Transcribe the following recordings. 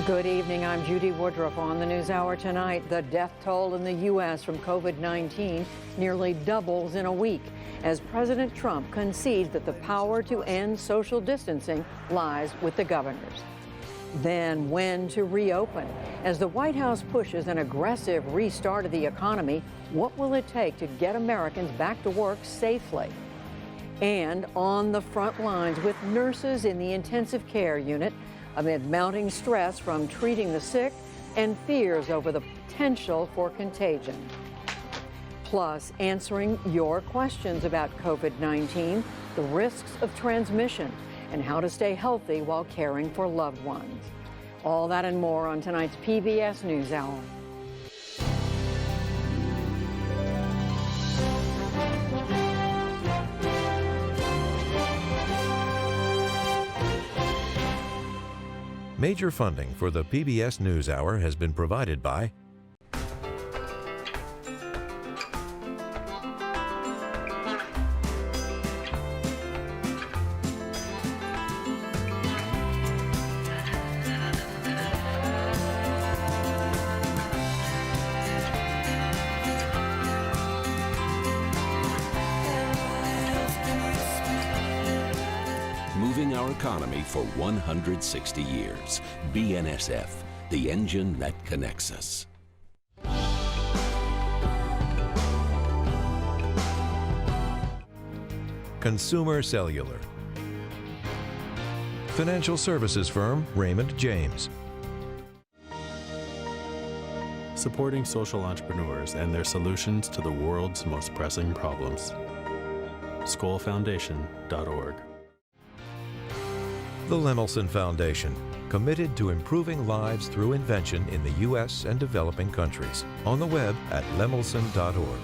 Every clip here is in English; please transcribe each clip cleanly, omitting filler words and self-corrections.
Good evening. I'm Judy Woodruff. On the NewsHour tonight, the death toll in the U.S. from COVID-19 nearly doubles in a week as President Trump concedes that the power to end social distancing lies with the governors. Then when to reopen? As the White House pushes an aggressive restart of the economy, what will it take to get Americans back to work safely? And on the front lines with nurses in the intensive care unit amid mounting stress from treating the sick and fears over the potential for contagion. Plus, answering your questions about COVID-19, the risks of transmission, and how to stay healthy while caring for loved ones. All that and more on tonight's PBS NewsHour. Major funding for the PBS NewsHour has been provided by moving our economy for 160 years. BNSF, the engine that connects us. Consumer Cellular, financial services firm Raymond James, supporting social entrepreneurs and their solutions to the world's most pressing problems. SkollFoundation.org. the Lemelson Foundation, committed to improving lives through invention in the U.S. and developing countries. On the web at lemelson.org.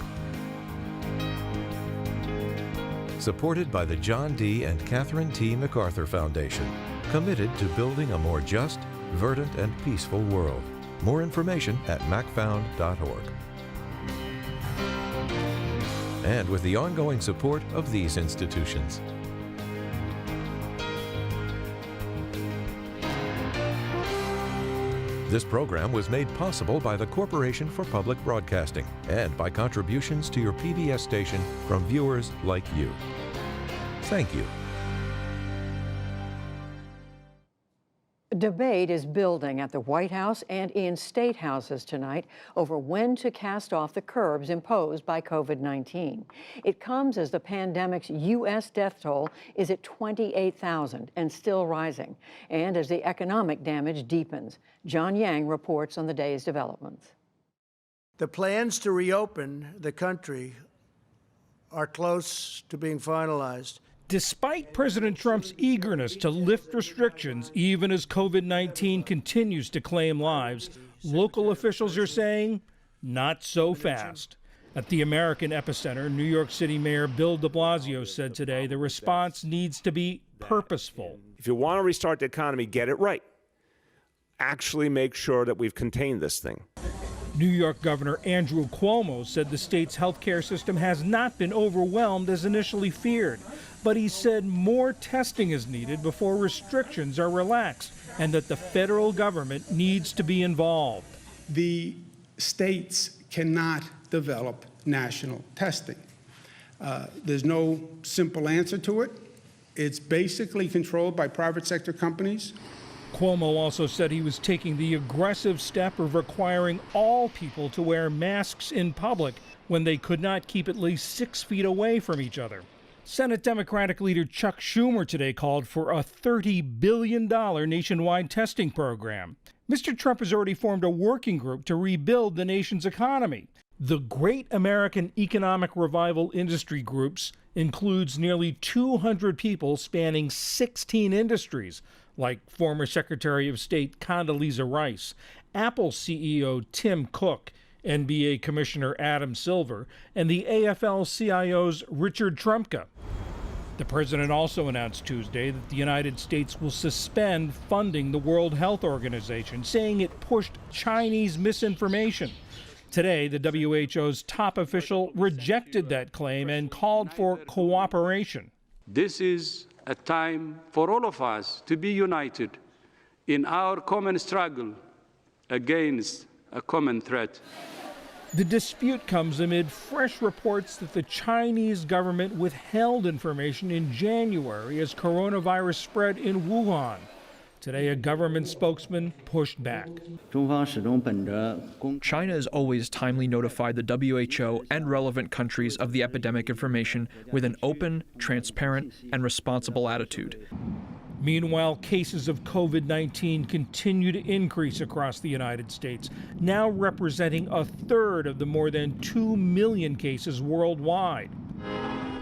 Supported by the John D. and Catherine T. MacArthur Foundation, committed to building a more just, verdant, and peaceful world. More information at macfound.org. And with the ongoing support of these institutions. This program was made possible by the Corporation for Public Broadcasting and by contributions to your PBS station from viewers like you. Thank you. Debate is building at the White House and in state houses tonight over when to cast off the curbs imposed by COVID-19. It comes as the pandemic's U.S. death toll is at 28,000 and still rising, and as the economic damage deepens. John Yang reports on the day's developments. The plans to reopen the country are close to being finalized. Despite President Trump's eagerness to lift restrictions, even as COVID-19 continues to claim lives, local officials are saying, not so fast. At the American epicenter, New York City Mayor Bill de Blasio said today the response needs to be purposeful. If you want to restart the economy, get it right. Actually make sure that we've contained this thing. New York Governor Andrew Cuomo said the state's healthcare system has not been overwhelmed as initially feared, but he said more testing is needed before restrictions are relaxed and that the federal government needs to be involved. The states cannot develop national testing. There's no simple answer to it. It's basically controlled by private sector companies. Cuomo also said he was taking the aggressive step of requiring all people to wear masks in public when they could not keep at least 6 feet away from each other. Senate Democratic leader Chuck Schumer today called for a $30 billion nationwide testing program. Mr. Trump has already formed a working group to rebuild the nation's economy. The Great American Economic Revival Industry Groups includes nearly 200 people spanning 16 industries, like former Secretary of State Condoleezza Rice, Apple CEO Tim Cook, NBA Commissioner Adam Silver, and the AFL-CIO's Richard Trumka. The president also announced Tuesday that the United States will suspend funding the World Health Organization, saying it pushed Chinese misinformation. Today, the WHO's top official rejected that claim and called for cooperation. This is a time for all of us to be united in our common struggle against a common threat. The dispute comes amid fresh reports that the Chinese government withheld information in January as coronavirus spread in Wuhan. Today, a government spokesman pushed back. China has always timely notified the WHO and relevant countries of the epidemic information with an open, transparent, and responsible attitude. Meanwhile, cases of COVID-19 continue to increase across the United States, now representing a third of the more than 2 million cases worldwide.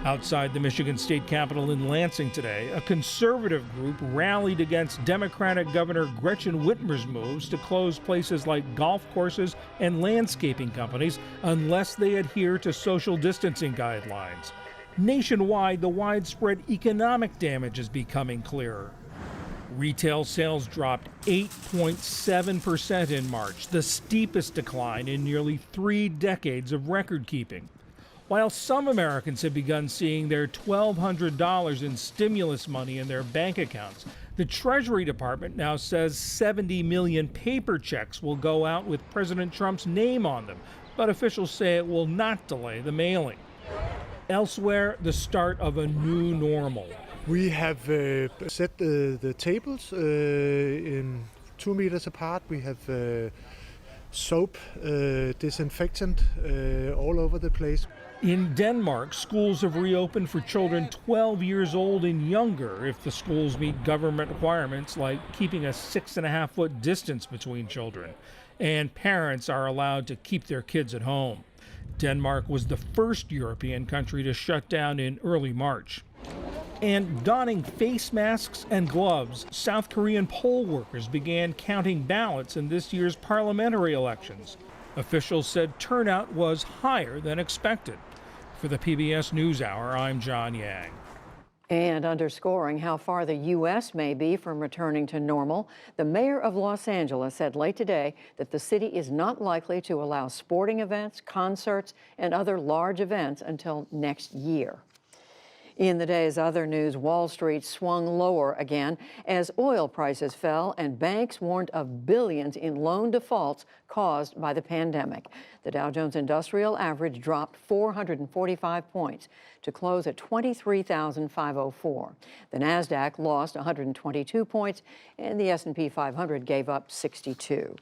Outside the Michigan State Capitol in Lansing today, a conservative group rallied against Democratic Governor Gretchen Whitmer's moves to close places like golf courses and landscaping companies unless they adhere to social distancing guidelines. Nationwide, the widespread economic damage is becoming clearer. Retail sales dropped 8.7% in March, the steepest decline in nearly 3 decades of record keeping. While some Americans have begun seeing their $1,200 in stimulus money in their bank accounts, the Treasury Department now says 70 million paper checks will go out with President Trump's name on them, but officials say it will not delay the mailing. Elsewhere, the start of a new normal. We have set the tables in 2 meters apart. We have soap, disinfectant all over the place. In Denmark, schools have reopened for children 12 years old and younger if the schools meet government requirements like keeping a 6.5-foot distance between children. And parents are allowed to keep their kids at home. Denmark was the first European country to shut down in early March. And donning face masks and gloves, South Korean poll workers began counting ballots in this year's parliamentary elections. Officials said turnout was higher than expected. For the PBS NewsHour, I'm John Yang. And underscoring how far the U.S. may be from returning to normal, the mayor of Los Angeles said late today that the city is not likely to allow sporting events, concerts, and other large events until next year. In the day's other news, Wall Street swung lower again as oil prices fell and banks warned of billions in loan defaults caused by the pandemic. The Dow Jones Industrial Average dropped 445 points to close at 23,504. The Nasdaq lost 122 points and the S&P 500 gave up 62.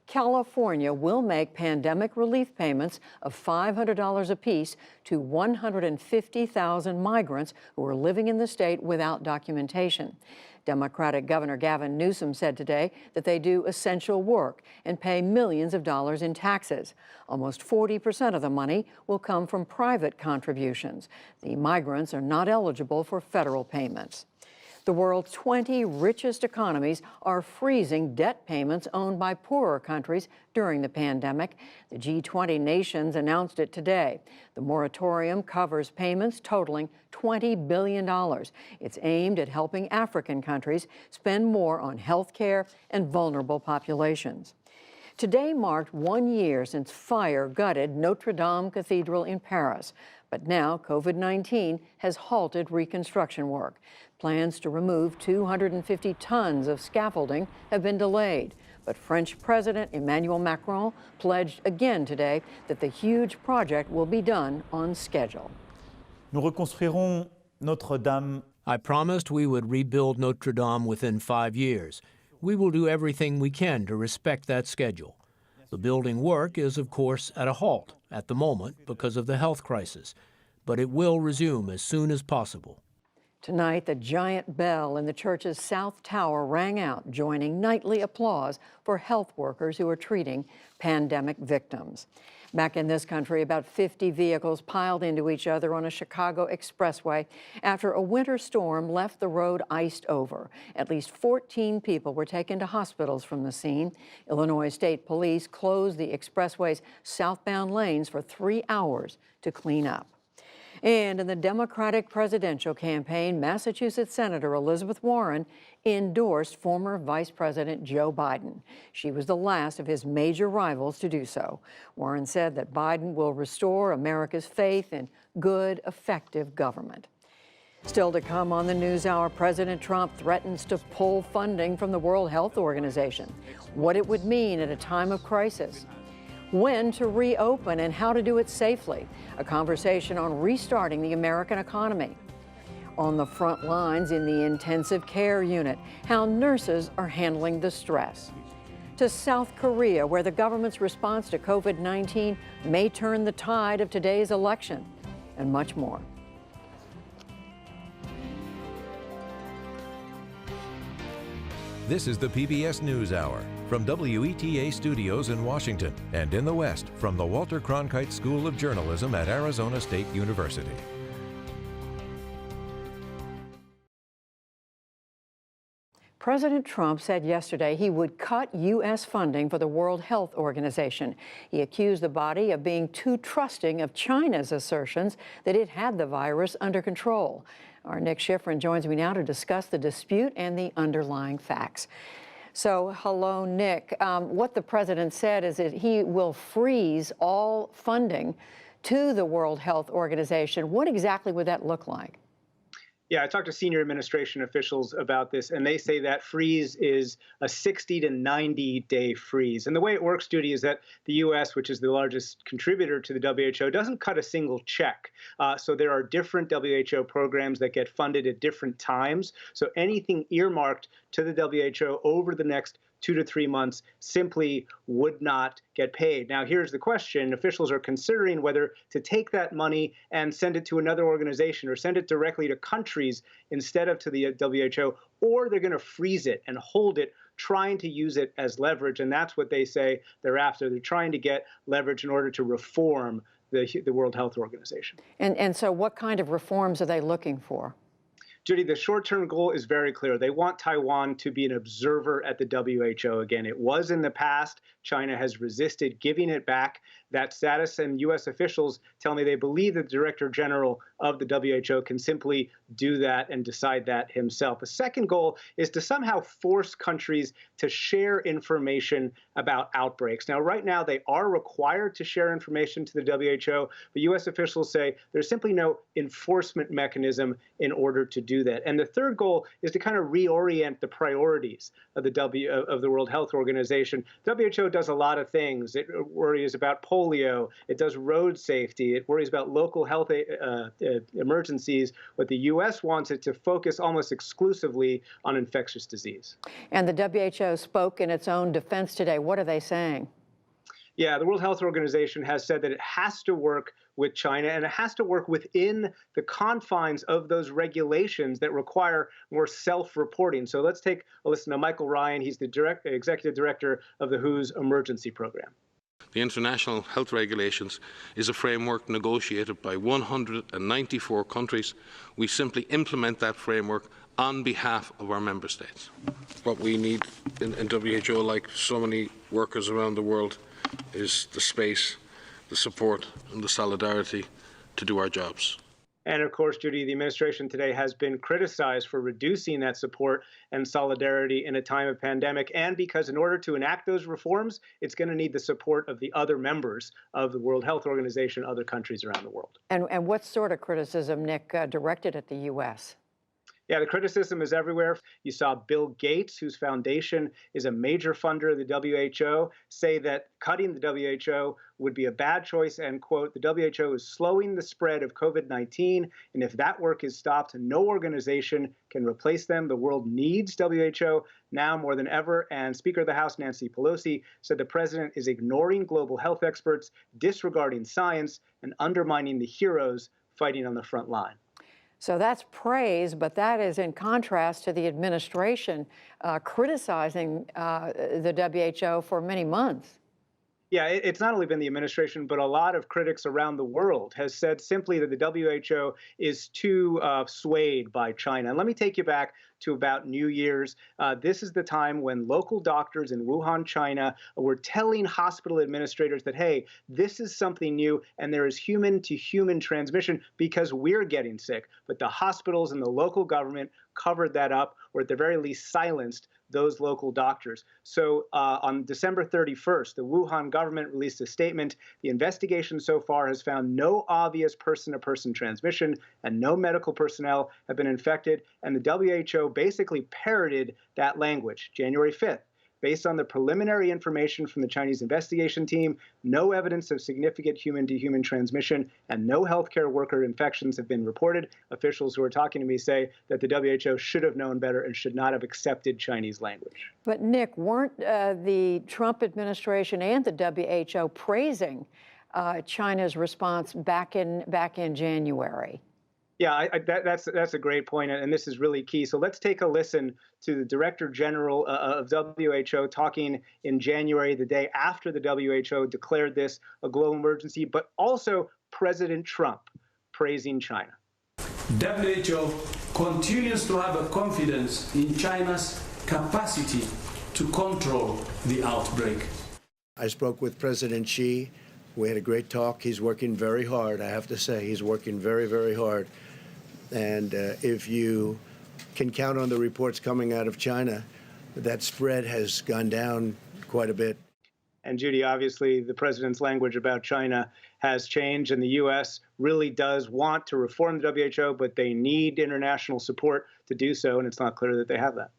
California will make pandemic relief payments of $500 apiece to 150,000 migrants who are living in the state without documentation. Democratic Governor Gavin Newsom said today that they do essential work and pay millions of dollars in taxes. Almost 40% of the money will come from private contributions. The migrants are not eligible for federal payments. The world's 20 richest economies are freezing debt payments owed by poorer countries during the pandemic. The G20 nations announced it today. The moratorium covers payments totaling $20 billion. It's aimed at helping African countries spend more on health care and vulnerable populations. Today marked 1 year since fire gutted Notre Dame Cathedral in Paris. But now COVID-19 has halted reconstruction work. Plans to remove 250 tons of scaffolding have been delayed. But French President Emmanuel Macron pledged again today that the huge project will be done on schedule. Nous reconstruirons Notre-Dame. I promised we would rebuild Notre Dame within 5 years. We will do everything we can to respect that schedule. The building work is, of course, at a halt at the moment because of the health crisis, but it will resume as soon as possible. Tonight, the giant bell in the church's South Tower rang out, joining nightly applause for health workers who are treating pandemic victims. Back in this country, about 50 vehicles piled into each other on a Chicago expressway after a winter storm left the road iced over. At least 14 people were taken to hospitals from the scene. Illinois State Police closed the expressway's southbound lanes for 3 hours to clean up. And in the Democratic presidential campaign, Massachusetts Senator Elizabeth Warren endorsed former Vice President Joe Biden. She was the last of his major rivals to do so. Warren said that Biden will restore America's faith in good, effective government. Still to come on the NewsHour, President Trump threatens to pull funding from the World Health Organization. What it would mean at a time of crisis. When to reopen and how to do it safely. A conversation on restarting the American economy. On the front lines in the intensive care unit, how nurses are handling the stress. To South Korea, where the government's response to COVID-19 may turn the tide of today's election, and much more. This is the PBS NewsHour from WETA Studios in Washington and in the West from the Walter Cronkite School of Journalism at Arizona State University. President Trump said yesterday he would cut U.S. funding for the World Health Organization. He accused the body of being too trusting of China's assertions that it had the virus under control. Our Nick Schifrin joins me now to discuss the dispute and the underlying facts. So, hello, Nick. What the president said is that he will freeze all funding to the World Health Organization. What exactly would that look like? Yeah, I talked to senior administration officials about this, and they say that freeze is a 60 to 90-day freeze. And the way it works, Judy, is that the U.S., which is the largest contributor to the WHO, doesn't cut a single check. So there are different WHO programs that get funded at different times. So anything earmarked to the WHO over the next 2 to 3 months simply would not get paid. Now, here's the question. Officials are considering whether to take that money and send it to another organization or send it directly to countries instead of to the WHO, or they're going to freeze it and hold it, trying to use it as leverage. And that's what they say they're after. They're trying to get leverage in order to reform the World Health Organization. And so what kind of reforms are they looking for? Judy, the short-term goal is very clear. They want Taiwan to be an observer at the WHO again. It was in the past. China has resisted giving it back that status, and U.S. officials tell me they believe the Director General of the WHO can simply do that and decide that himself. A second goal is to somehow force countries to share information about outbreaks. Now, right now, they are required to share information to the WHO, but U.S. officials say there's simply no enforcement mechanism in order to do that. And the third goal is to kind of reorient the priorities of the World Health Organization. WHO does a lot of things. It worries about polio. It does road safety. It worries about local health emergencies. But the U.S. wants it to focus almost exclusively on infectious disease. And the WHO spoke in its own defense today. What are they saying? Yeah, the World Health Organization has said that it has to work with China, and it has to work within the confines of those regulations that require more self-reporting. So let's take a listen to Michael Ryan. He's the executive director of the WHO's emergency program. The international health regulations is a framework negotiated by 194 countries. We simply implement that framework on behalf of our member states. What we need in WHO, like so many workers around the world, is the space, the support, and the solidarity to do our jobs. And of course, Judy, the administration today has been criticized for reducing that support and solidarity in a time of pandemic, and because in order to enact those reforms, it's going to need the support of the other members of the World Health Organization, other countries around the world. And what sort of criticism, Nick, directed at the U.S.? Yeah, the criticism is everywhere. You saw Bill Gates, whose foundation is a major funder of the WHO, say that cutting the WHO would be a bad choice and, quote, the WHO is slowing the spread of COVID-19, and if that work is stopped, no organization can replace them. The world needs WHO now more than ever, and Speaker of the House Nancy Pelosi said the president is ignoring global health experts, disregarding science, and undermining the heroes fighting on the front line. So that's praise, but that is in contrast to the administration criticizing the WHO for many months. Yeah, it's not only been the administration, but a lot of critics around the world has said simply that the WHO is too swayed by China. And let me take you back to about New Year's. This is the time when local doctors in Wuhan, China, were telling hospital administrators that, hey, this is something new and there is human-to-human transmission because we're getting sick. But the hospitals and the local government covered that up, or at the very least silenced those local doctors. So on December 31st, the Wuhan government released a statement. The investigation so far has found no obvious person-to-person transmission, and no medical personnel have been infected. And the WHO basically parroted that language. January 5th. Based on the preliminary information from the Chinese investigation team, no evidence of significant human-to-human transmission and no healthcare worker infections have been reported. Officials who are talking to me say that the WHO should have known better and should not have accepted Chinese language. But Nick, weren't the Trump administration and the WHO praising China's response back in January? Yeah, that's a great point, and this is really key. So let's take a listen to the Director General of WHO talking in January, the day after the WHO declared this a global emergency, but also President Trump praising China. WHO continues to have a confidence in China's capacity to control the outbreak. I spoke with President Xi. We had a great talk. He's working very hard, I have to say. He's working very, very hard. And if you can count on the reports coming out of China, that spread has gone down quite a bit. And Judy, obviously, the president's language about China has changed, and the U.S. really does want to reform the WHO, but they need international support to do so, and it's not clear that they have that.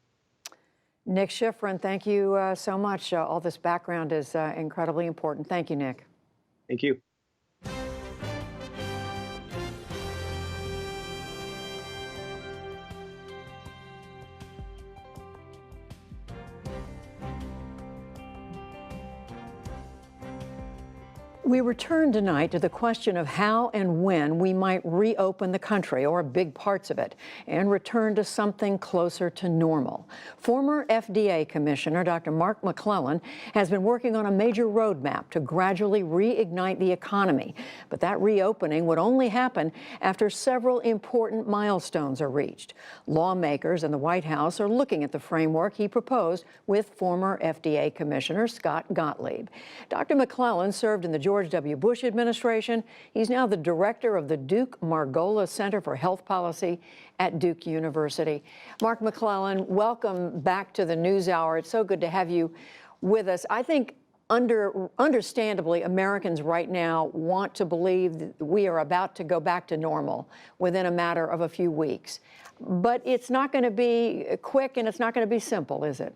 Nick Schifrin, thank you so much. All this background is incredibly important. Thank you, Nick. Thank you. We return tonight to the question of how and when we might reopen the country, or big parts of it, and return to something closer to normal. Former FDA Commissioner Dr. Mark McClellan has been working on a major roadmap to gradually reignite the economy. But that reopening would only happen after several important milestones are reached. Lawmakers and the White House are looking at the framework he proposed with former FDA Commissioner Scott Gottlieb. Dr. McClellan served in the George W. Bush administration. He's now the director of the Duke Margolis Center for Health Policy at Duke University. Mark McClellan, welcome back to the NewsHour. It's so good to have you with us. I think understandably, Americans right now want to believe that we are about to go back to normal within a matter of a few weeks. But it's not going to be quick and it's not going to be simple, is it?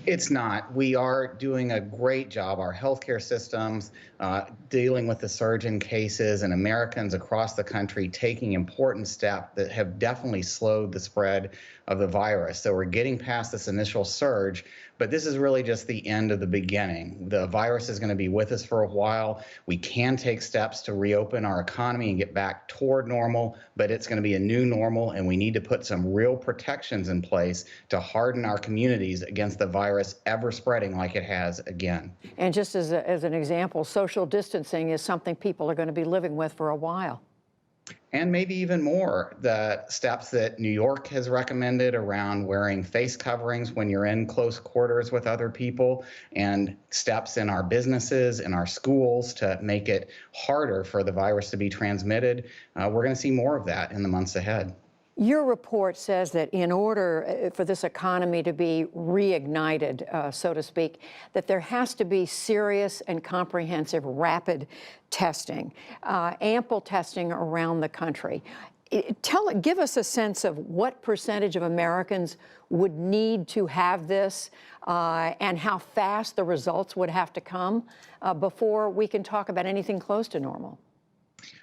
It's not. We are doing a great job. Our healthcare systems dealing with the surge in cases, and Americans across the country taking important steps that have definitely slowed the spread of the virus. So we're getting past this initial surge, but this is really just the end of the beginning. The virus is going to be with us for a while. We can take steps to reopen our economy and get back toward normal, but it's going to be a new normal, and we need to put some real protections in place to harden our communities against the virus ever spreading like it has again. And just as an example, social distancing is something people are going to be living with for a while. And maybe even more, the steps that New York has recommended around wearing face coverings when you're in close quarters with other people, and steps in our businesses, in our schools to make it harder for the virus to be transmitted. We're going to see more of that in the months ahead. Your report says that in order for this economy to be reignited, so to speak, that there has to be serious and comprehensive rapid testing, ample testing around the country. Give us a sense of what percentage of Americans would need to have this and how fast the results would have to come before we can talk about anything close to normal.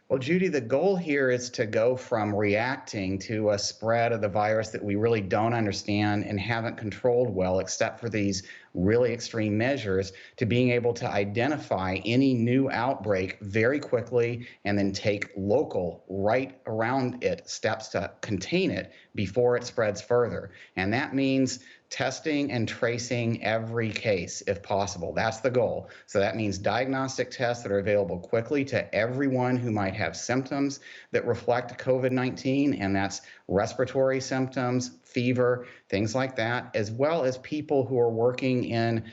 Well, Judy, the goal here is to go from reacting to a spread of the virus that we really don't understand and haven't controlled well, except for these really extreme measures, to being able to identify any new outbreak very quickly and then take local, right around it, steps to contain it before it spreads further. And that means testing and tracing every case if possible. That's the goal. So that means diagnostic tests that are available quickly to everyone who might have symptoms that reflect COVID-19, and that's respiratory symptoms, fever, things like that, as well as people who are working in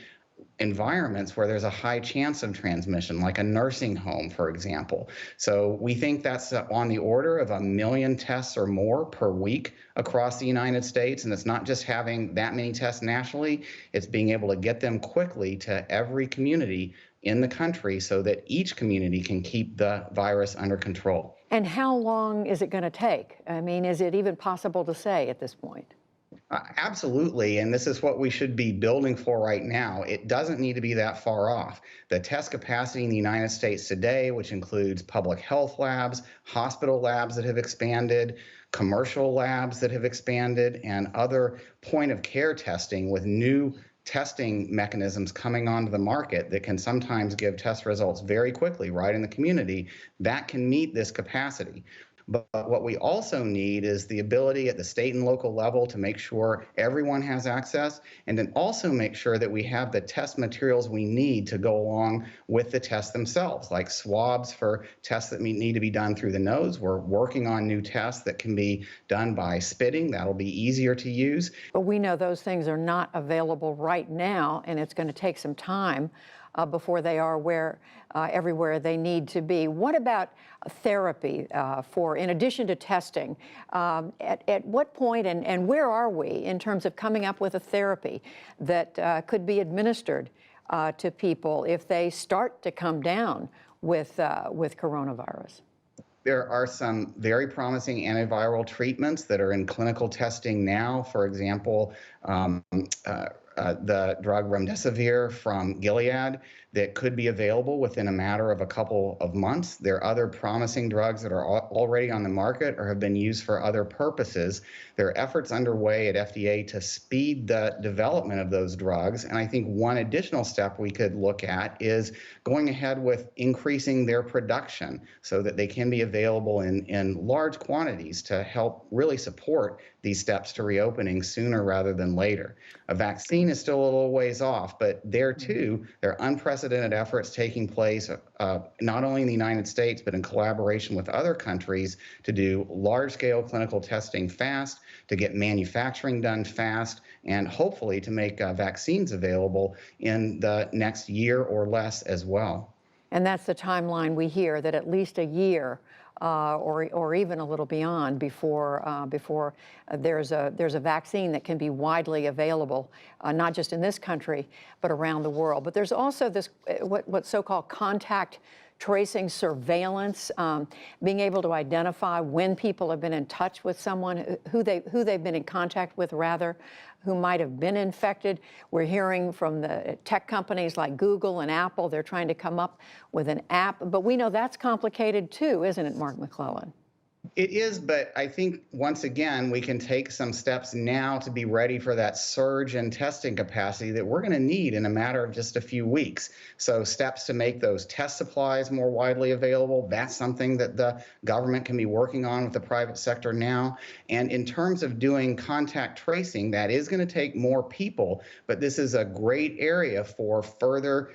environments where there's a high chance of transmission, like a nursing home, for example. So we think that's on the order of 1 million tests or more per week across the United States. And it's not just having that many tests nationally, it's being able to get them quickly to every community in the country so that each community can keep the virus under control. And how long is it going to take? I mean, is it even possible to say at this point? Absolutely, and this is what we should be building for right now. It doesn't need to be that far off. The test capacity in the United States today, which includes public health labs, hospital labs that have expanded, commercial labs that have expanded, and other point-of-care testing with new testing mechanisms coming onto the market that can sometimes give test results very quickly right in the community, that can meet this capacity. But what we also need is the ability at the state and local level to make sure everyone has access, and then also make sure that we have the test materials we need to go along with the tests themselves, like swabs for tests that need to be done through the nose. We're working on new tests that can be done by spitting. That'll be easier to use. But we know those things are not available right now, and it's going to take some time before they are everywhere they need to be. What about therapy in addition to testing? At what point and where are we in terms of coming up with a therapy that could be administered to people if they start to come down with coronavirus? There are some very promising antiviral treatments that are in clinical testing now. For example, the drug remdesivir from Gilead that could be available within a matter of a couple of months. There are other promising drugs that are already on the market or have been used for other purposes. There are efforts underway at FDA to speed the development of those drugs. And I think one additional step we could look at is going ahead with increasing their production so that they can be available in large quantities to help really support these steps to reopening sooner rather than later. A vaccine is still a little ways off, but there too, there are unprecedented efforts taking place not only in the United States, but in collaboration with other countries to do large-scale clinical testing fast, to get manufacturing done fast, and hopefully to make vaccines available in the next year or less as well. And that's the timeline we hear, that at least a year or even a little beyond before there's a vaccine that can be widely available, not just in this country, but around the world. But there's also this what's so-called contact tracing surveillance, being able to identify when people have been in touch with someone, who they've been in contact with, rather, who might have been infected. We're hearing from the tech companies like Google and Apple. They're trying to come up with an app, but we know that's complicated too, isn't it, Mark McClellan? It is, but I think, once again, we can take some steps now to be ready for that surge in testing capacity that we're going to need in a matter of just a few weeks. So steps to make those test supplies more widely available, that's something that the government can be working on with the private sector now. And in terms of doing contact tracing, that is going to take more people, but this is a great area for further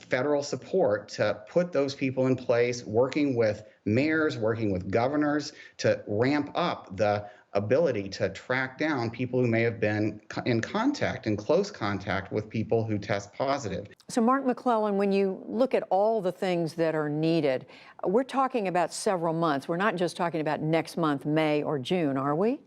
federal support to put those people in place, working with mayors, working with governors to ramp up the ability to track down people who may have been in close contact with people who test positive. So, Mark McClellan, when you look at all the things that are needed, we're talking about several months. We're not just talking about next month, May or June, are we?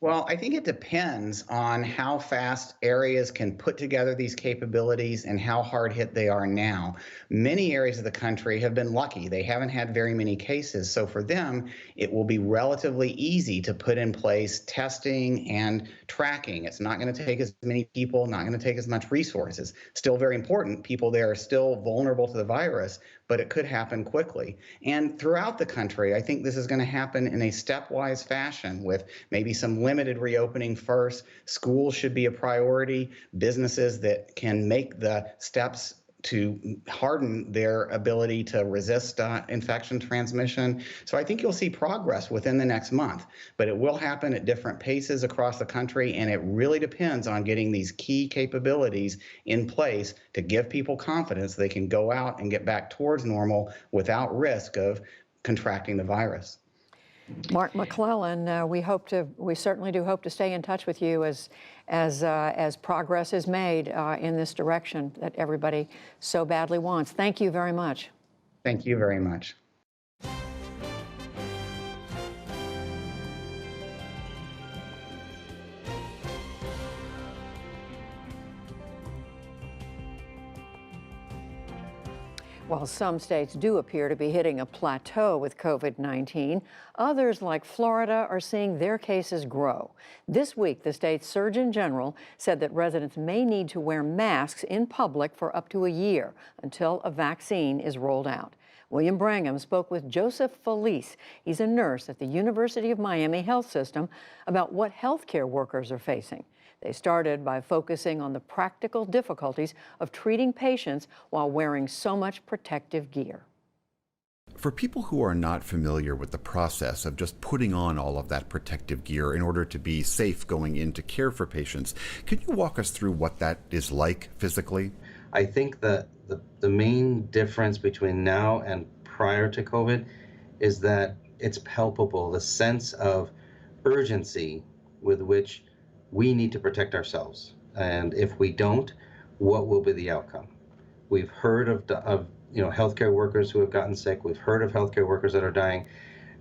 Well, I think it depends on how fast areas can put together these capabilities and how hard hit they are now. Many areas of the country have been lucky. They haven't had very many cases. So for them, it will be relatively easy to put in place testing and tracking. It's not going to take as many people, not going to take as much resources. Still very important. People there are still vulnerable to the virus, but it could happen quickly. And throughout the country, I think this is going to happen in a stepwise fashion with maybe some limited reopening first. Schools should be a priority. Businesses that can make the steps to harden their ability to resist infection transmission. So I think you'll see progress within the next month, but it will happen at different paces across the country, and it really depends on getting these key capabilities in place to give people confidence they can go out and get back towards normal without risk of contracting the virus. Mark McClellan, we certainly do hope to stay in touch with you as progress is made in this direction that everybody so badly wants. Thank you very much. Thank you very much. While some states do appear to be hitting a plateau with COVID-19, others like Florida are seeing their cases grow. This week, the state's Surgeon General said that residents may need to wear masks in public for up to a year until a vaccine is rolled out. William Brangham spoke with Joseph Felice. He's a nurse at the University of Miami Health System about what healthcare workers are facing. They started by focusing on the practical difficulties of treating patients while wearing so much protective gear. For people who are not familiar with the process of just putting on all of that protective gear in order to be safe going in to care for patients, could you walk us through what that is like physically? I think that the main difference between now and prior to COVID is that it's palpable, the sense of urgency with which we need to protect ourselves. And if we don't, what will be the outcome? We've heard of healthcare workers who have gotten sick. We've heard of healthcare workers that are dying,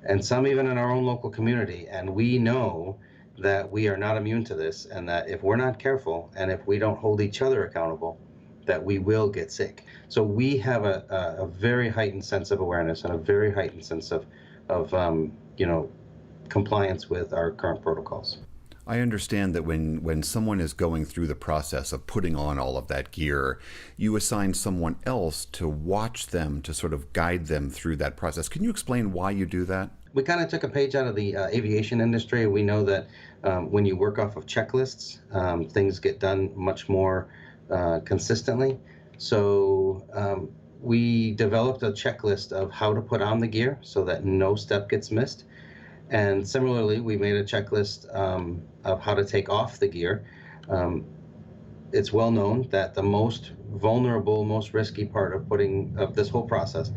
and some even in our own local community. And we know that we are not immune to this, and that if we're not careful and if we don't hold each other accountable, that we will get sick. So we have a very heightened sense of awareness and a very heightened sense of compliance with our current protocols. I understand that when someone is going through the process of putting on all of that gear, you assign someone else to watch them, to sort of guide them through that process. Can you explain why you do that? We kind of took a page out of the aviation industry. We know that when you work off of checklists, things get done much more consistently. So we developed a checklist of how to put on the gear so that no step gets missed. And similarly, we made a checklist of how to take off the gear. It's well known that the most vulnerable, most risky part of this whole process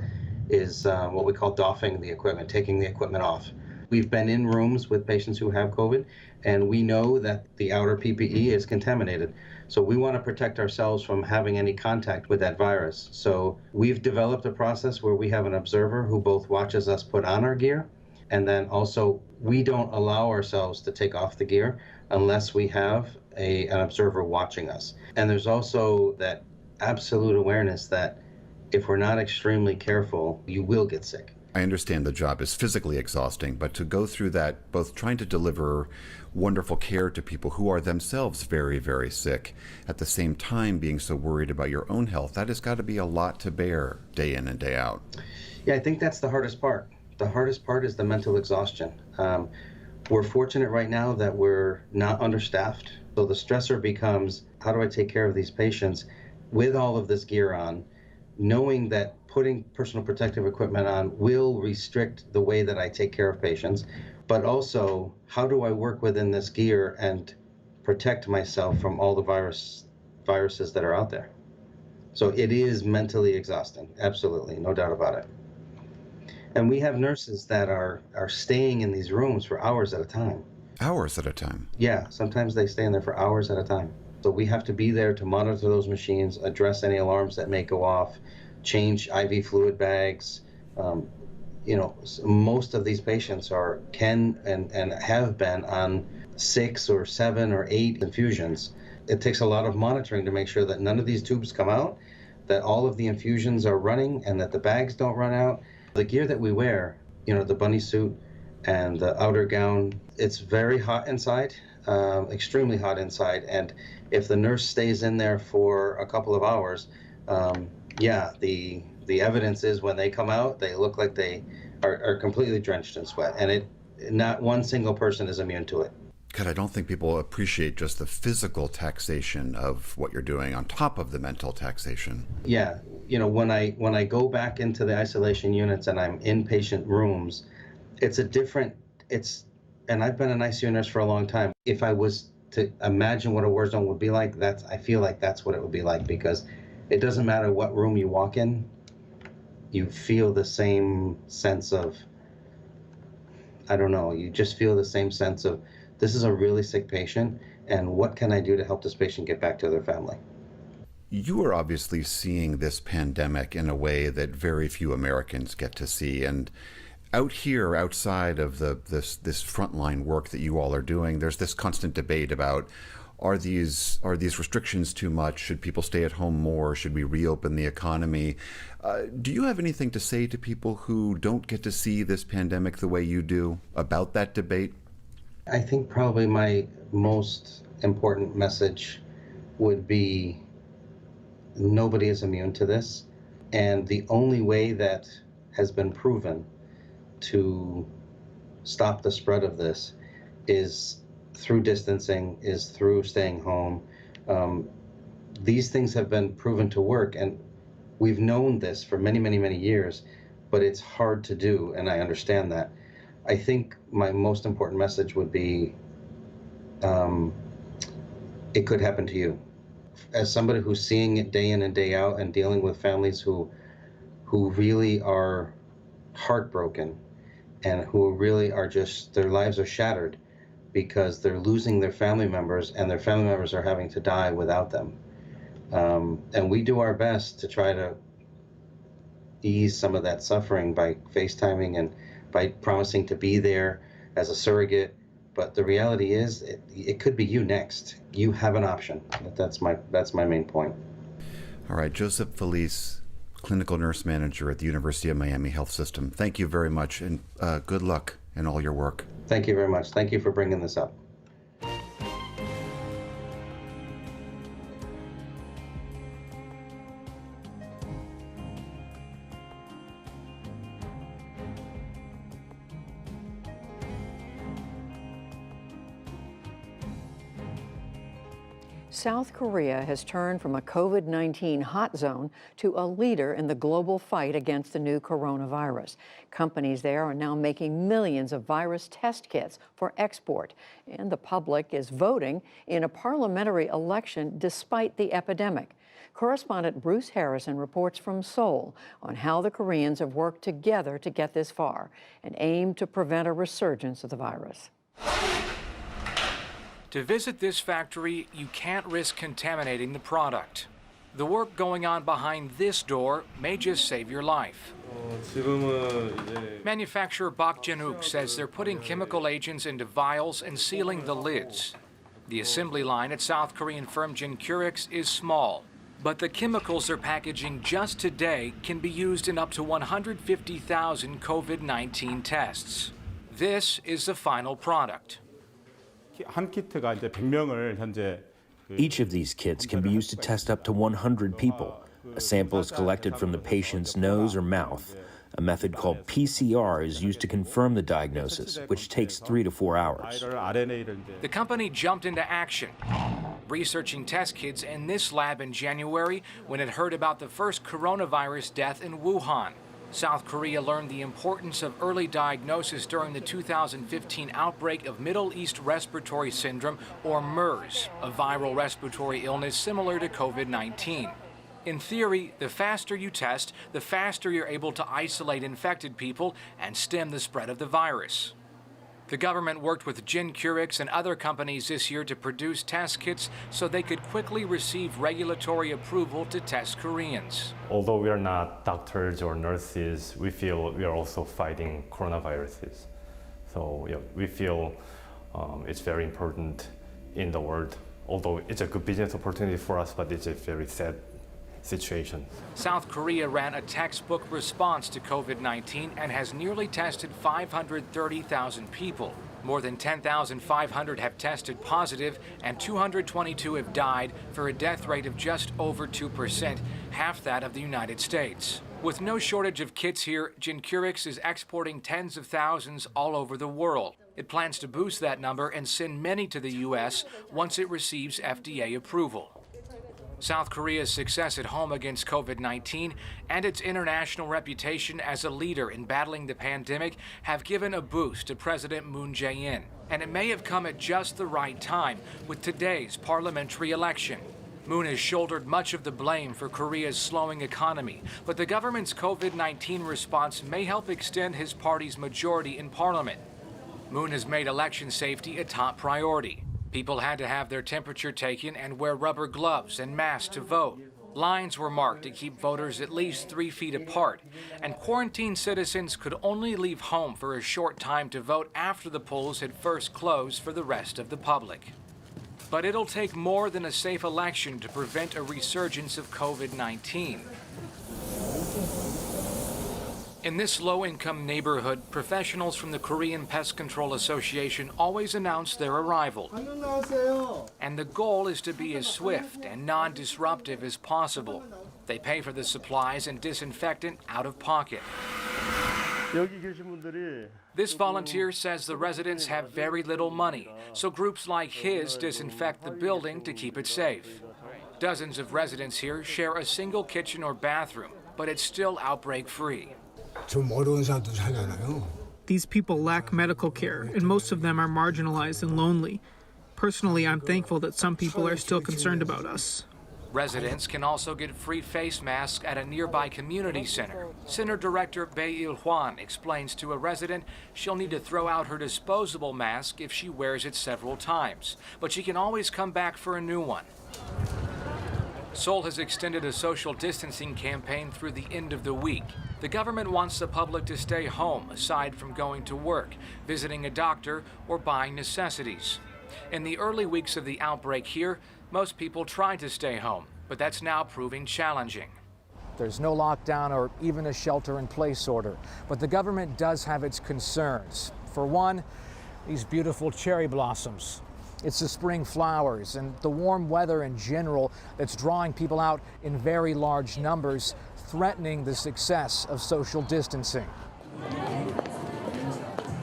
is what we call doffing the equipment, taking the equipment off. We've been in rooms with patients who have COVID, and we know that the outer PPE is contaminated. So we want to protect ourselves from having any contact with that virus. So we've developed a process where we have an observer who both watches us put on our gear, and then also we don't allow ourselves to take off the gear unless we have an observer watching us. And there's also that absolute awareness that if we're not extremely careful, you will get sick. I understand the job is physically exhausting, but to go through that, both trying to deliver wonderful care to people who are themselves very, very sick, at the same time being so worried about your own health, that has got to be a lot to bear day in and day out. Yeah, I think that's the hardest part. The hardest part is the mental exhaustion. We're fortunate right now that we're not understaffed. So the stressor becomes, how do I take care of these patients with all of this gear on, knowing that putting personal protective equipment on will restrict the way that I take care of patients, but also how do I work within this gear and protect myself from all the viruses that are out there. So it is mentally exhausting, absolutely, no doubt about it. And we have nurses that are staying in these rooms for hours at a time. Hours at a time? Yeah, sometimes they stay in there for hours at a time. So we have to be there to monitor those machines, address any alarms that may go off, change IV fluid bags. Most of these patients can and have been on 6 or 7 or 8 infusions. It takes a lot of monitoring to make sure that none of these tubes come out, that all of the infusions are running, and that the bags don't run out. The gear that we wear, the bunny suit and the outer gown, it's very hot inside, extremely hot inside. And if the nurse stays in there for a couple of hours, the evidence is when they come out, they look like they are completely drenched in sweat. And not one single person is immune to it. God, I don't think people appreciate just the physical taxation of what you're doing on top of the mental taxation. Yeah, when I go back into the isolation units and I'm in patient rooms, and I've been an ICU nurse for a long time. If I was to imagine what a war zone would be like, I feel like that's what it would be like, because it doesn't matter what room you walk in, you feel the same sense of, I don't know, you just feel the same sense of, this is a really sick patient, and what can I do to help this patient get back to their family? You are obviously seeing this pandemic in a way that very few Americans get to see. And out here, outside of this frontline work that you all are doing, there's this constant debate about, are these restrictions too much? Should people stay at home more? Should we reopen the economy? Do you have anything to say to people who don't get to see this pandemic the way you do about that debate? I think probably my most important message would be nobody is immune to this. And the only way that has been proven to stop the spread of this is through distancing, is through staying home. These things have been proven to work, and we've known this for many, many, many years, but it's hard to do, and I understand that. I think my most important message would be, it could happen to you. As somebody who's seeing it day in and day out and dealing with families who really are heartbroken and who really are just, their lives are shattered because they're losing their family members and their family members are having to die without them. And we do our best to try to ease some of that suffering by FaceTiming and by promising to be there as a surrogate. But the reality is, it could be you next. You have an option. That's my main point. All right, Joseph Feliz, clinical nurse manager at the University of Miami Health System. Thank you very much, and good luck in all your work. Thank you very much. Thank you for bringing this up. South Korea has turned from a COVID-19 hot zone to a leader in the global fight against the new coronavirus. Companies there are now making millions of virus test kits for export, and the public is voting in a parliamentary election despite the epidemic. Correspondent Bruce Harrison reports from Seoul on how the Koreans have worked together to get this far and aim to prevent a resurgence of the virus. To visit this factory, you can't risk contaminating the product. The work going on behind this door may just save your life. Manufacturer Bak Januk says they're putting chemical agents into vials and sealing the lids. The assembly line at South Korean firm Jincurix is small, but the chemicals they're packaging just today can be used in up to 150,000 COVID-19 tests. This is the final product. Each of these kits can be used to test up to 100 people. A sample is collected from the patient's nose or mouth. A method called PCR is used to confirm the diagnosis, which takes 3 to 4 hours. The company jumped into action, researching test kits in this lab in January when it heard about the first coronavirus death in Wuhan. South Korea learned the importance of early diagnosis during the 2015 outbreak of Middle East Respiratory Syndrome, or MERS, a viral respiratory illness similar to COVID-19. In theory, the faster you test, the faster you're able to isolate infected people and stem the spread of the virus. The government worked with Jincurix and other companies this year to produce test kits so they could quickly receive regulatory approval to test Koreans. Although we are not doctors or nurses, we feel we are also fighting coronaviruses. So we feel it's very important in the world. Although it's a good business opportunity for us, but it's a very sad situation. South Korea ran a textbook response to COVID-19 and has nearly tested 530,000 people. More than 10,500 have tested positive and 222 have died, for a death rate of just over 2%, half that of the United States. With no shortage of kits here, Jincurix is exporting tens of thousands all over the world. It plans to boost that number and send many to the U.S. once it receives FDA approval. South Korea's success at home against COVID-19 and its international reputation as a leader in battling the pandemic have given a boost to President Moon Jae-in. And it may have come at just the right time with today's parliamentary election. Moon has shouldered much of the blame for Korea's slowing economy, but the government's COVID-19 response may help extend his party's majority in parliament. Moon has made election safety a top priority. People had to have their temperature taken and wear rubber gloves and masks to vote. Lines were marked to keep voters at least 3 feet apart, and quarantined citizens could only leave home for a short time to vote after the polls had first closed for the rest of the public. But it'll take more than a safe election to prevent a resurgence of COVID-19. In this low-income neighborhood, professionals from the Korean Pest Control Association always announce their arrival. And the goal is to be as swift and non-disruptive as possible. They pay for the supplies and disinfectant out of pocket. This volunteer says the residents have very little money, so groups like his disinfect the building to keep it safe. Dozens of residents here share a single kitchen or bathroom, but it's still outbreak-free. These people lack medical care, and most of them are marginalized and lonely. Personally, I'm thankful that some people are still concerned about us. Residents can also get free face masks at a nearby community center. Center Director Bae-il Hwan explains to a resident she'll need to throw out her disposable mask if she wears it several times, but she can always come back for a new one. Seoul has extended a social distancing campaign through the end of the week. The government wants the public to stay home, aside from going to work, visiting a doctor, or buying necessities. In the early weeks of the outbreak here, most people tried to stay home, but that's now proving challenging. There's no lockdown or even a shelter-in-place order, but the government does have its concerns. For one, these beautiful cherry blossoms. It's the spring flowers and the warm weather in general that's drawing people out in very large numbers, threatening the success of social distancing.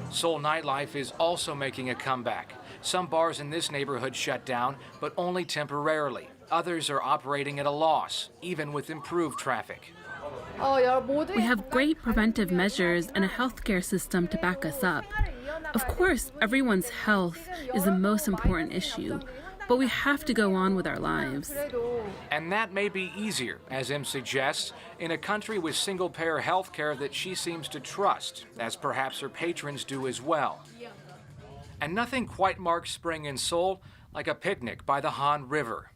Seoul nightlife is also making a comeback. Some bars in this neighborhood shut down, but only temporarily. Others are operating at a loss, even with improved traffic. We have great preventive measures and a healthcare system to back us up. Of course, everyone's health is the most important issue, but we have to go on with our lives. And that may be easier, as Im suggests, in a country with single-payer health care that she seems to trust, as perhaps her patrons do as well. And nothing quite marks spring in Seoul like a picnic by the Han River.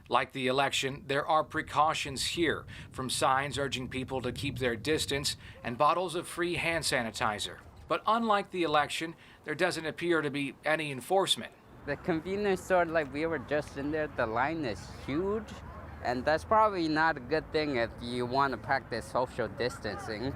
Like the election, there are precautions here, from signs urging people to keep their distance and bottles of free hand sanitizer. But unlike the election, there doesn't appear to be any enforcement. The convenience store, like we were just in there, the line is huge, and that's probably not a good thing if you want to practice social distancing.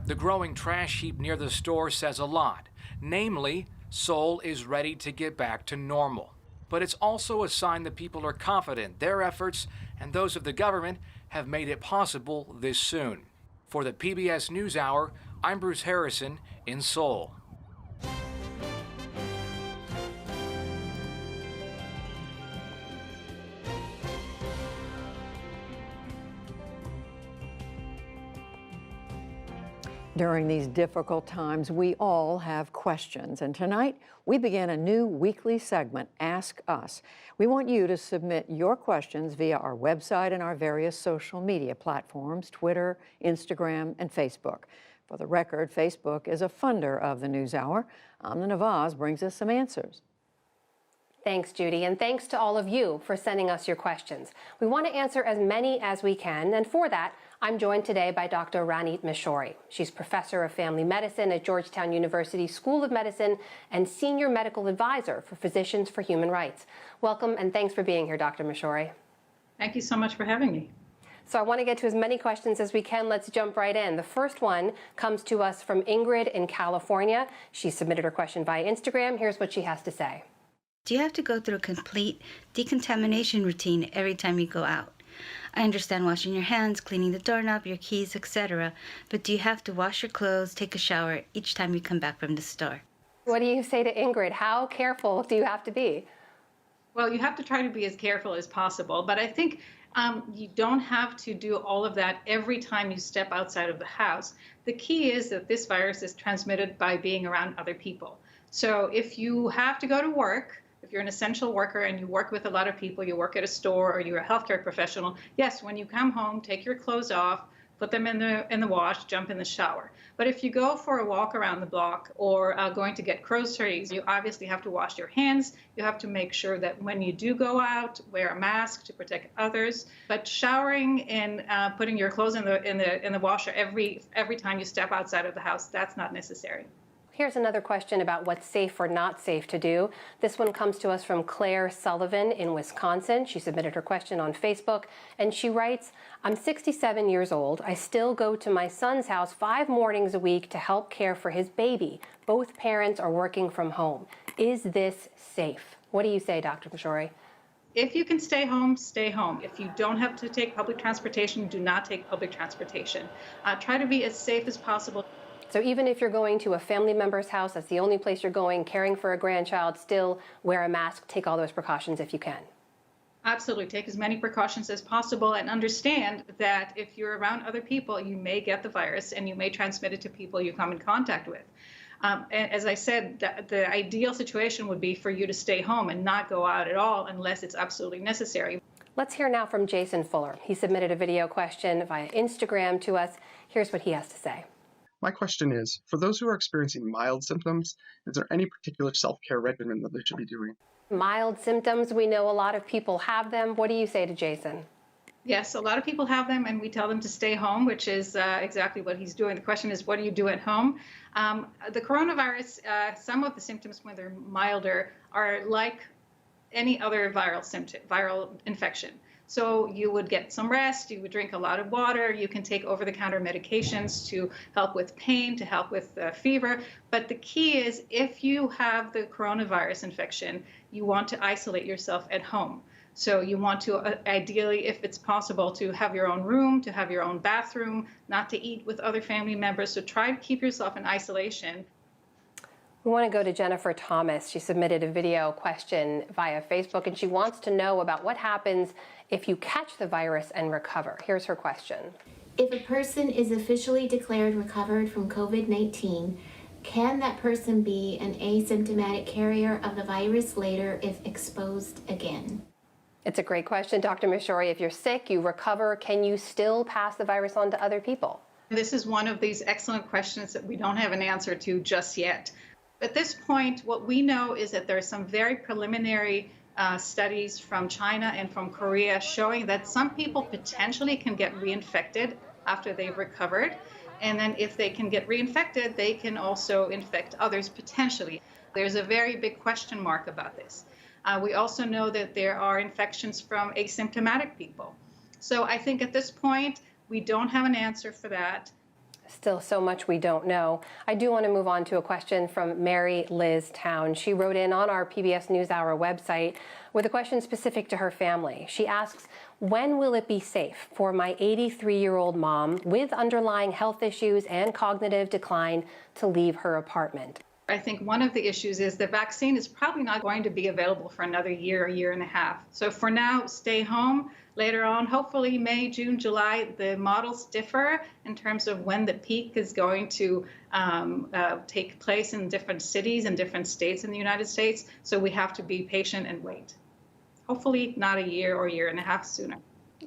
The growing trash heap near the store says a lot. Namely, Seoul is ready to get back to normal. But it's also a sign that people are confident their efforts and those of the government have made it possible this soon. For the PBS NewsHour, I'm Bruce Harrison in Seoul. During these difficult times, we all have questions. And tonight, we begin a new weekly segment, Ask Us. We want you to submit your questions via our website and our various social media platforms, Twitter, Instagram, and Facebook. For the record, Facebook is a funder of the NewsHour. Amna Nawaz brings us some answers. Thanks, Judy, and thanks to all of you for sending us your questions. We want to answer as many as we can, and for that, I'm joined today by Dr. Ranit Mishori. She's professor of family medicine at Georgetown University School of Medicine and senior medical advisor for Physicians for Human Rights. Welcome, and thanks for being here, Dr. Mishori. Thank you so much for having me. So I want to get to as many questions as we can. Let's jump right in. The first one comes to us from Ingrid in California. She submitted her question via Instagram. Here's what she has to say. Do you have to go through a complete decontamination routine every time you go out? I understand washing your hands, cleaning the doorknob, your keys, etc. But do you have to wash your clothes, take a shower each time you come back from the store? What do you say to Ingrid? How careful do you have to be? Well, you have to try to be as careful as possible, but I think you don't have to do all of that every time you step outside of the house. The key is that this virus is transmitted by being around other people. So if you have to go to work, if you're an essential worker and you work with a lot of people, you work at a store or you're a healthcare professional, yes, when you come home, take your clothes off, put them in the wash, jump in the shower. But if you go for a walk around the block or going to get groceries, you obviously have to wash your hands. You have to make sure that when you do go out, wear a mask to protect others. But showering and putting your clothes in the washer every time you step outside of the house, that's not necessary. Here's another question about what's safe or not safe to do. This one comes to us from Claire Sullivan in Wisconsin. She submitted her question on Facebook, and she writes, I'm 67 years old. I still go to my son's house 5 mornings a week to help care for his baby. Both parents are working from home. Is this safe? What do you say, Dr. Mashori? If you can stay home, stay home. If you don't have to take public transportation, do not take public transportation. Try to be as safe as possible. So even if you're going to a family member's house, that's the only place you're going, caring for a grandchild, still wear a mask, take all those precautions if you can. Absolutely. Take as many precautions as possible and understand that if you're around other people, you may get the virus and you may transmit it to people you come in contact with. And as I said, the ideal situation would be for you to stay home and not go out at all unless it's absolutely necessary. Let's hear now from Jason Fuller. He submitted a video question via Instagram to us. Here's what he has to say. My question is, for those who are experiencing mild symptoms, is there any particular self-care regimen that they should be doing? Mild symptoms, we know a lot of people have them. What do you say to Jason? Yes, a lot of people have them, and we tell them to stay home, which is exactly what he's doing. The question is, what do you do at home? The coronavirus, some of the symptoms, when they're milder, are like any other viral infection. So you would get some rest, you would drink a lot of water, you can take over-the-counter medications to help with pain, to help with fever. But the key is, if you have the coronavirus infection, you want to isolate yourself at home. So you want to, ideally, if it's possible, to have your own room, to have your own bathroom, not to eat with other family members. So try to keep yourself in isolation. We want to go to Jennifer Thomas. She submitted a video question via Facebook, and she wants to know about what happens if you catch the virus and recover. Here's her question. If a person is officially declared recovered from COVID-19, can that person be an asymptomatic carrier of the virus later if exposed again? It's a great question, Dr. Mashori. If you're sick, you recover, can you still pass the virus on to other people? This is one of these excellent questions that we don't have an answer to just yet. At this point, what we know is that there are some very preliminary studies from China and from Korea showing that some people potentially can get reinfected after they've recovered. And then if they can get reinfected, they can also infect others potentially. There's a very big question mark about this. We also know that there are infections from asymptomatic people. So I think at this point, we don't have an answer for that. Still so much we don't know. I do want to move on to a question from Mary Liz Town. She wrote in on our PBS NewsHour website with a question specific to her family. She asks, when will it be safe for my 83-year-old mom with underlying health issues and cognitive decline to leave her apartment? I think one of the issues is the vaccine is probably not going to be available for another year, a year and a half. So for now, stay home. Later on, hopefully May, June, July, the models differ in terms of when the peak is going to take place in different cities and different states in the United States. So we have to be patient and wait. Hopefully not a year or year and a half sooner.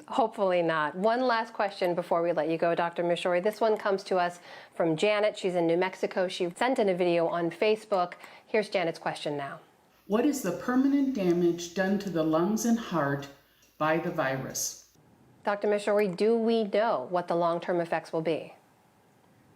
Hopefully not. One last question before we let you go, Dr. Mashori. This one comes to us from Janet. She's in New Mexico. She sent in a video on Facebook. Here's Janet's question now. What is the permanent damage done to the lungs and heart by the virus? Dr. Mashori, do we know what the long-term effects will be?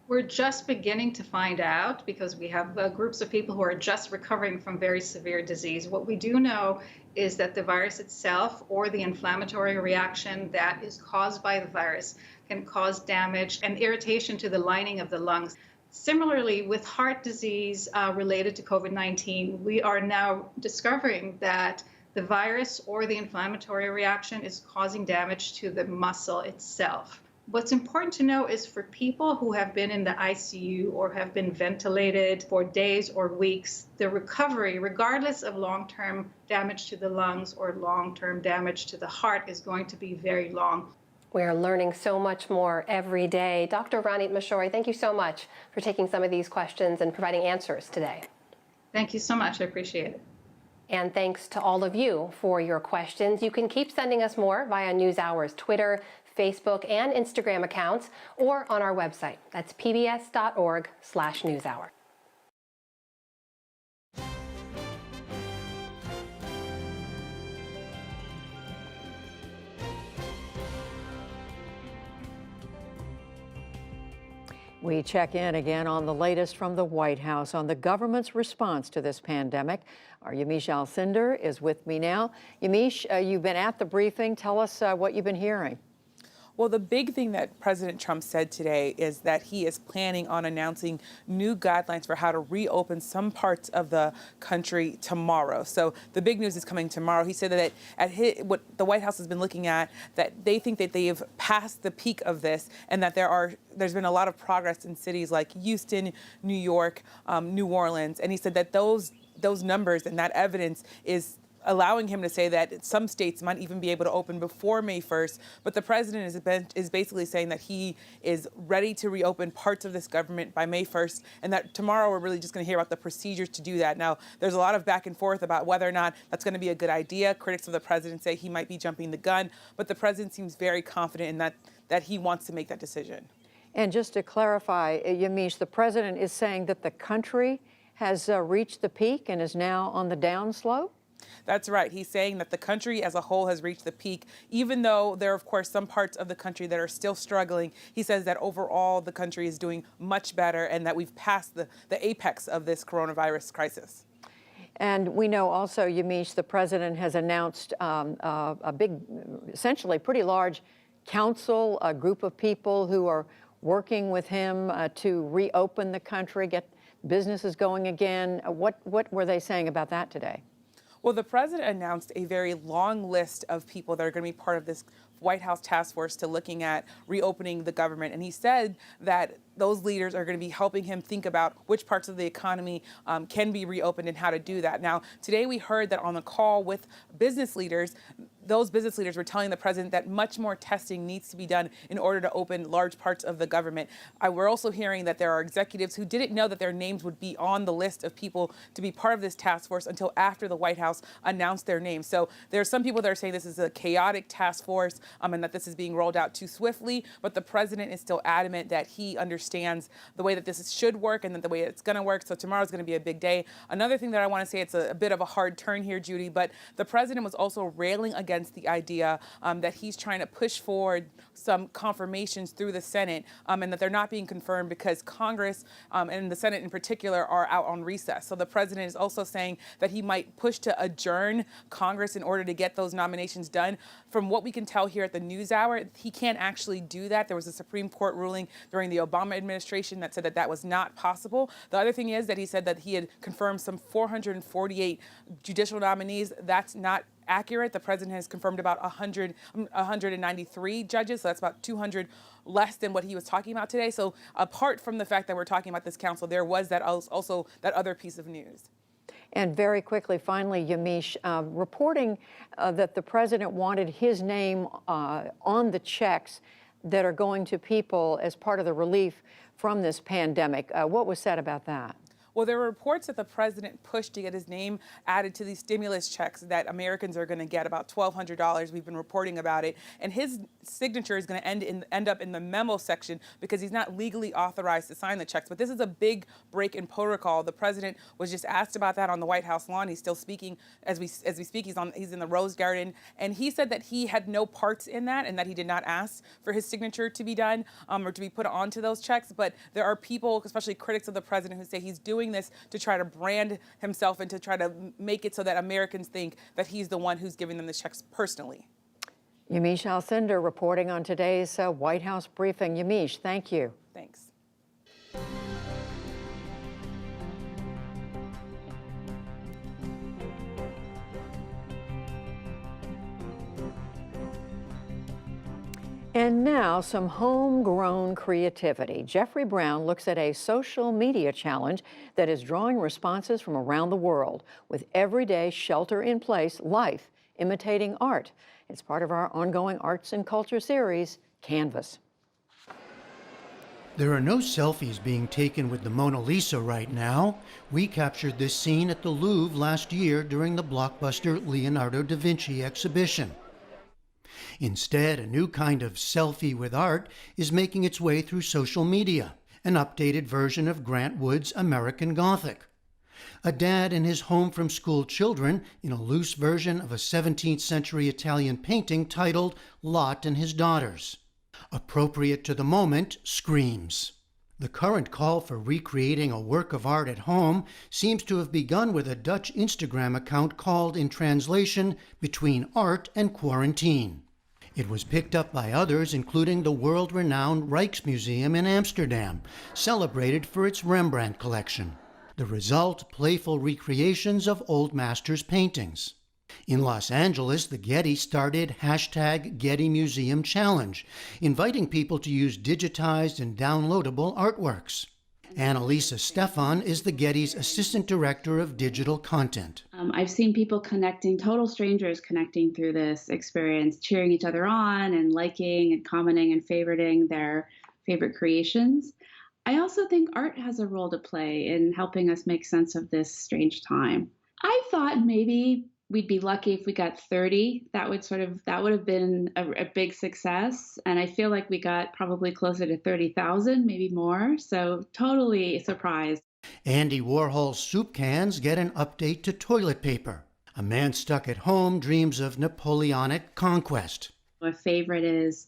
We're just beginning to find out because we have groups of people who are just recovering from very severe disease. What we do know is that the virus itself or the inflammatory reaction that is caused by the virus can cause damage and irritation to the lining of the lungs. Similarly, with heart disease related to COVID-19, we are now discovering that the virus or the inflammatory reaction is causing damage to the muscle itself. What's important to know is for people who have been in the ICU or have been ventilated for days or weeks, the recovery, regardless of long-term damage to the lungs or long-term damage to the heart, is going to be very long. We're learning so much more every day. Dr. Ranit Mashori, thank you so much for taking some of these questions and providing answers today. Thank you so much. I appreciate it. And thanks to all of you for your questions. You can keep sending us more via NewsHour's Twitter, Facebook, and Instagram accounts, or on our website. That's pbs.org/newshour. We check in again on the latest from the White House on the government's response to this pandemic. Our Yamiche Alcindor is with me now. Yamiche, you've been at the briefing. Tell us what you've been hearing. Well, the big thing that President Trump said today is that he is planning on announcing new guidelines for how to reopen some parts of the country tomorrow. So the big news is coming tomorrow. He said that what the White House has been looking at, that they think that they have passed the peak of this, and that there's been a lot of progress in cities like Houston, New York, New Orleans. And he said that those numbers and that evidence is allowing him to say that some states might even be able to open before May 1st. But the president is basically saying that he is ready to reopen parts of this government by May 1st, and that tomorrow we're really just going to hear about the procedures to do that. Now, there's a lot of back and forth about whether or not that's going to be a good idea. Critics of the president say he might be jumping the gun, but the president seems very confident in that he wants to make that decision. And just to clarify, Yamiche, the president is saying that the country has reached the peak and is now on the downslope? That's right. He's saying that the country as a whole has reached the peak, even though there are, of course, some parts of the country that are still struggling. He says that overall the country is doing much better and that we've passed the apex of this coronavirus crisis. And we know also, Yamiche, the president has announced a big, essentially pretty large council, a group of people who are working with him to reopen the country, get businesses going again. What were they saying about that today? Well, the president announced a very long list of people that are going to be part of this White House task force to looking at reopening the government. And he said that those leaders are going to be helping him think about which parts of the economy can be reopened and how to do that. Now, today we heard that on the call with business leaders, those business leaders were telling the president that much more testing needs to be done in order to open large parts of the government. We're also hearing that there are executives who didn't know that their names would be on the list of people to be part of this task force until after the White House announced their names. So there are some people that are saying this is a chaotic task force and that this is being rolled out too swiftly, but the president is still adamant that he understands the way that this should work and that the way it's going to work. So tomorrow's going to be a big day. Another thing that I want to say, it's a bit of a hard turn here, Judy, but the president was also railing against the idea that he's trying to push forward some confirmations through the Senate and that they're not being confirmed because Congress and the Senate in particular are out on recess. So the president is also saying that he might push to adjourn Congress in order to get those nominations done. From what we can tell here at the NewsHour, he can't actually do that. There was a Supreme Court ruling during the Obama administration that said that that was not possible. The other thing is that he said that he had confirmed some 448 judicial nominees. That's not accurate. The president has confirmed about 193 judges, so that's about 200 less than what he was talking about today. So apart from the fact that we're talking about this council, there was also that other piece of news. And very quickly, finally, Yamiche, reporting that the president wanted his name on the checks that are going to people as part of the relief from this pandemic. What was said about that? Well, there were reports that the president pushed to get his name added to these stimulus checks that Americans are going to get, about $1,200. We've been reporting about it. And his signature is going to end up in the memo section because he's not legally authorized to sign the checks. But this is a big break in protocol. The president was just asked about that on the White House lawn. He's still speaking as we speak. He's in the Rose Garden. And he said that he had no parts in that and that he did not ask for his signature to be done or to be put onto those checks. But there are people, especially critics of the president, who say he's doing this to try to brand himself and to try to make it so that Americans think that he's the one who's giving them the checks personally. Yamiche Alcindor reporting on today's White House briefing. Yamiche, thank you. Thanks. And now, some homegrown creativity. Jeffrey Brown looks at a social media challenge that is drawing responses from around the world with everyday shelter-in-place life imitating art. It's part of our ongoing arts and culture series, Canvas. There are no selfies being taken with the Mona Lisa right now. We captured this scene at the Louvre last year during the blockbuster Leonardo da Vinci exhibition. Instead, a new kind of selfie with art is making its way through social media, an updated version of Grant Wood's American Gothic. A dad and his home-from-school children in a loose version of a 17th century Italian painting titled Lot and His Daughters. Appropriate to the moment, screams. The current call for recreating a work of art at home seems to have begun with a Dutch Instagram account called, in translation, Between Art and Quarantine. It was picked up by others, including the world-renowned Rijksmuseum in Amsterdam, celebrated for its Rembrandt collection. The result, playful recreations of old masters' paintings. In Los Angeles, the Getty started #Getty Museum Challenge, inviting people to use digitized and downloadable artworks. Annalisa Stefan is the Getty's Assistant Director of Digital Content. I've seen people connecting, total strangers connecting through this experience, cheering each other on and liking and commenting and favoriting their favorite creations. I also think art has a role to play in helping us make sense of this strange time. I thought maybe we'd be lucky if we got 30. That would have been a big success. And I feel like we got probably closer to 30,000, maybe more. So totally surprised. Andy Warhol's soup cans get an update to toilet paper. A man stuck at home dreams of Napoleonic conquest. My favorite is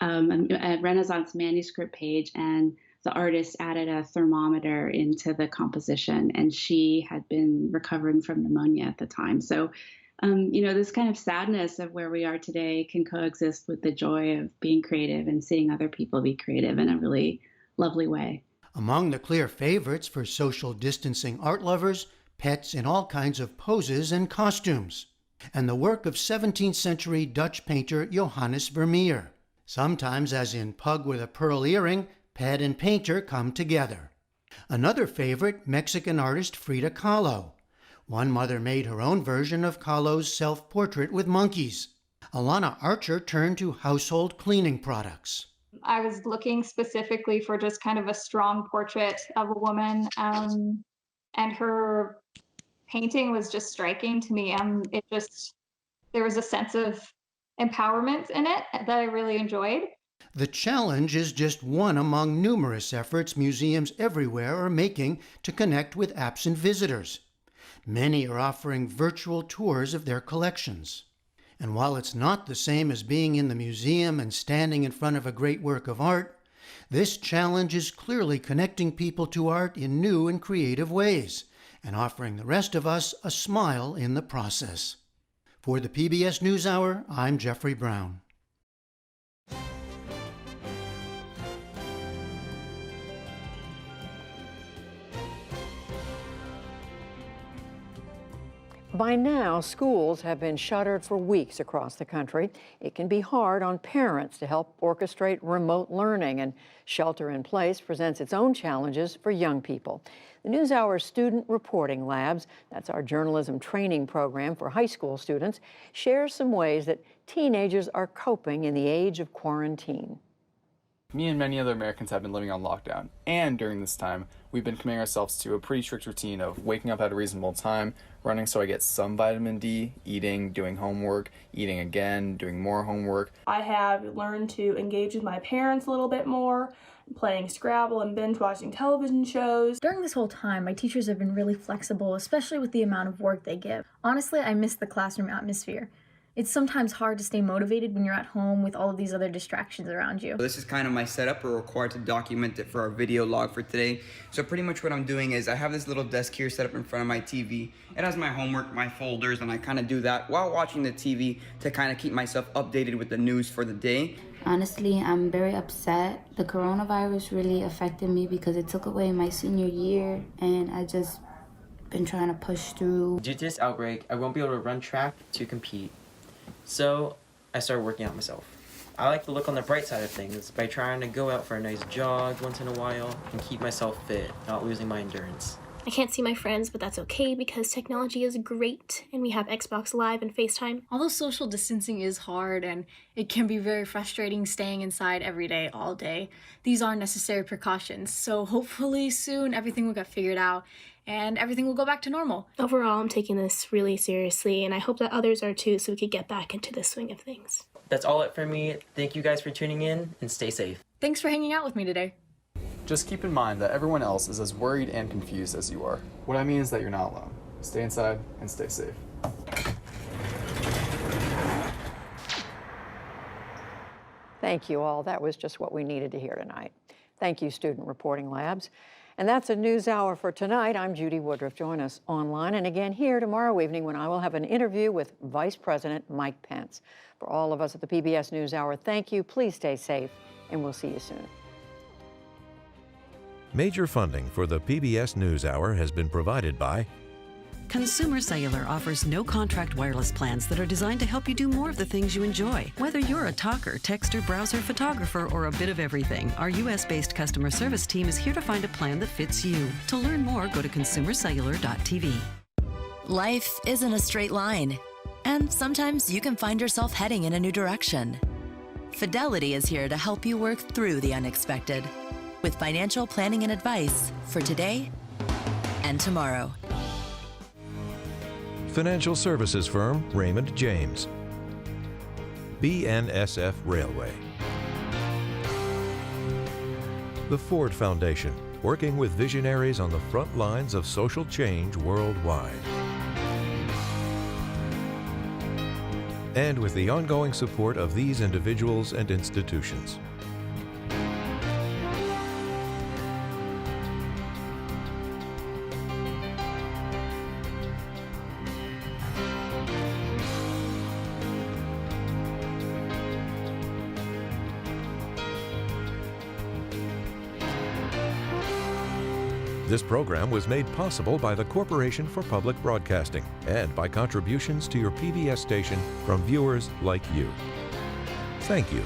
a Renaissance manuscript page, and the artist added a thermometer into the composition, and she had been recovering from pneumonia at the time. So, this kind of sadness of where we are today can coexist with the joy of being creative and seeing other people be creative in a really lovely way. Among the clear favorites for social distancing art lovers, pets in all kinds of poses and costumes, and the work of 17th century Dutch painter Johannes Vermeer. Sometimes, as in Pug with a Pearl Earring, pet and painter come together. Another favorite, Mexican artist Frida Kahlo. One mother made her own version of Kahlo's self-portrait with monkeys. Alana Archer turned to household cleaning products. I was looking specifically for just kind of a strong portrait of a woman, and her painting was just striking to me. There was a sense of empowerment in it that I really enjoyed. The challenge is just one among numerous efforts museums everywhere are making to connect with absent visitors. Many are offering virtual tours of their collections. And while it's not the same as being in the museum and standing in front of a great work of art, this challenge is clearly connecting people to art in new and creative ways, and offering the rest of us a smile in the process. For the PBS NewsHour, I'm Jeffrey Brown. By now, schools have been shuttered for weeks across the country. It can be hard on parents to help orchestrate remote learning, and Shelter in Place presents its own challenges for young people. The NewsHour Student Reporting Labs, that's our journalism training program for high school students, shares some ways that teenagers are coping in the age of quarantine. Me and many other Americans have been living on lockdown, and during this time, we've been committing ourselves to a pretty strict routine of waking up at a reasonable time, running so I get some vitamin D, eating, doing homework, eating again, doing more homework. I have learned to engage with my parents a little bit more, playing Scrabble and binge watching television shows. During this whole time, my teachers have been really flexible, especially with the amount of work they give. Honestly, I miss the classroom atmosphere. It's sometimes hard to stay motivated when you're at home with all of these other distractions around you. This is kind of my setup. We're required to document it for our video log for today. So pretty much what I'm doing is I have this little desk here set up in front of my TV. It has my homework, my folders, and I kind of do that while watching the TV to kind of keep myself updated with the news for the day. Honestly, I'm very upset. The coronavirus really affected me because it took away my senior year, and I just been trying to push through. Due to this outbreak, I won't be able to run track to compete. So I started working out myself. I like to look on the bright side of things by trying to go out for a nice jog once in a while and keep myself fit, not losing my endurance. I can't see my friends, but that's okay because technology is great and we have Xbox Live and FaceTime. Although social distancing is hard and it can be very frustrating staying inside every day, all day, these are necessary precautions. So hopefully soon everything will get figured out and everything will go back to normal. Overall, I'm taking this really seriously and I hope that others are too so we could get back into the swing of things. That's all it for me. Thank you guys for tuning in and stay safe. Thanks for hanging out with me today. Just keep in mind that everyone else is as worried and confused as you are. What I mean is that you're not alone. Stay inside and stay safe. Thank you all. That was just what we needed to hear tonight. Thank you, Student Reporting Labs. And that's a news hour for tonight. I'm Judy Woodruff. Join us online and again here tomorrow evening when I will have an interview with Vice President Mike Pence. For all of us at the PBS NewsHour, thank you. Please stay safe, and we'll see you soon. Major funding for the PBS NewsHour has been provided by Consumer Cellular offers no-contract wireless plans that are designed to help you do more of the things you enjoy. Whether you're a talker, texter, browser, photographer, or a bit of everything, our U.S.-based customer service team is here to find a plan that fits you. To learn more, go to consumercellular.tv. Life isn't a straight line, and sometimes you can find yourself heading in a new direction. Fidelity is here to help you work through the unexpected with financial planning and advice for today and tomorrow. Financial services firm Raymond James. BNSF Railway. The Ford Foundation, working with visionaries on the front lines of social change worldwide. And with the ongoing support of these individuals and institutions. This program was made possible by the Corporation for Public Broadcasting and by contributions to your PBS station from viewers like you. Thank you.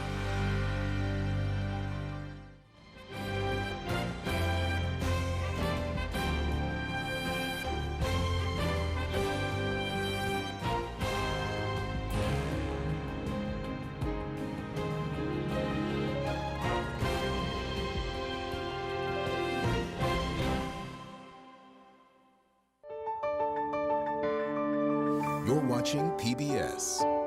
You're watching PBS.